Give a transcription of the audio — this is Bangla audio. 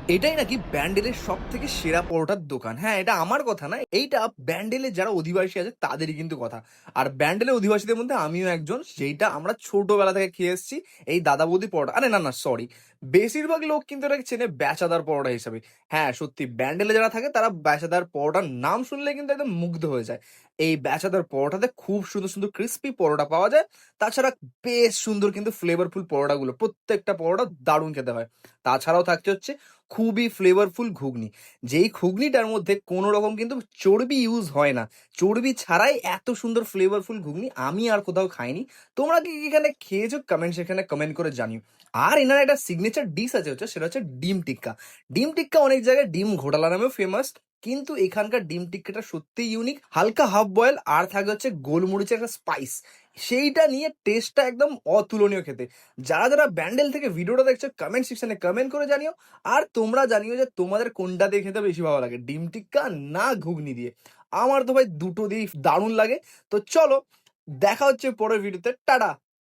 এটাই নাকি ব্যান্ডেলের সব থেকে সেরা পরোটার দোকান। হ্যাঁ, এটা আমার কথা না। এইটা ব্যান্ডেলের যারা অধিবাসী আছে তাদেরই কিন্তু কথা। আর ব্যান্ডেলের অধিবাসীদের মধ্যে আমিও একজন। যেইটা আমরা ছোটবেলা থেকে খেয়ে এসেছি এই দাদা বৌদি পরোটা। আরে না, না সরি। বেশিরভাগ লোক কিন্তু এটাকে চেনে ব্যাচাদার পরোটা হিসাবে। হ্যাঁ, সত্যি ব্যান্ডেলে যারা থাকে তারা ব্যাচাদার পরোটার নাম শুনলে কিন্তু একদম মুগ্ধ হয়ে যায়। এই ব্যাচাদার পরোটাতে খুব সুন্দর, সুন্দর ক্রিসপি পরোটা পাওয়া যায়। তাছাড়া বেশ সুন্দর কিন্তু ফ্লেভারফুল পরোটাগুলো। প্রত্যেকটা পরোটা দারুণ খেতে হয়। তাছাড়াও থাকছে হচ্ছে খুবই ফ্লেভারফুল ঘুগনি। যেই ঘুগনিটার মধ্যে কোনো রকম কিন্তু চর্বি ইউজ হয় না। চর্বি ছাড়াই এত সুন্দর ফ্লেভারফুল ঘুগনি আমি আর কোথাও খাইনি। তোমরা কি এখানে খেয়েছো? কমেন্ট সেখানে কমেন্ট করে জানিও। আর এনার একটা সিগনেচার ডিশ আছে হচ্ছে সেটা হচ্ছে ডিম টিক্কা। ডিম টিক্কা অনেক জায়গায় ডিম ঘোটালা নামেও ফেমাস। কিন্তু এখানকার ডিম টিক্কাটা সত্যিই ইউনিক। হালকা হাফ বয়েল আর থাকে হচ্ছে গোলমরিচের একটা স্পাইস। সেইটা নিয়ে টেস্টটা একদম অতুলনীয় খেতে। যারা, যারা ব্যান্ডেল থেকে ভিডিওটা দেখছো কমেন্ট সেকশনে কমেন্ট করে জানিও। আর তোমরা জানিও যে তোমাদের কোনটা দিয়ে খেতে বেশি ভালো লাগে, ডিম টিক্কা না ঘুগনি দিয়ে। আমার তো ভাই দুটো দিয়েই দারুণ লাগে। তো চলো, দেখা হচ্ছে পরের ভিডিওতে। টাটা।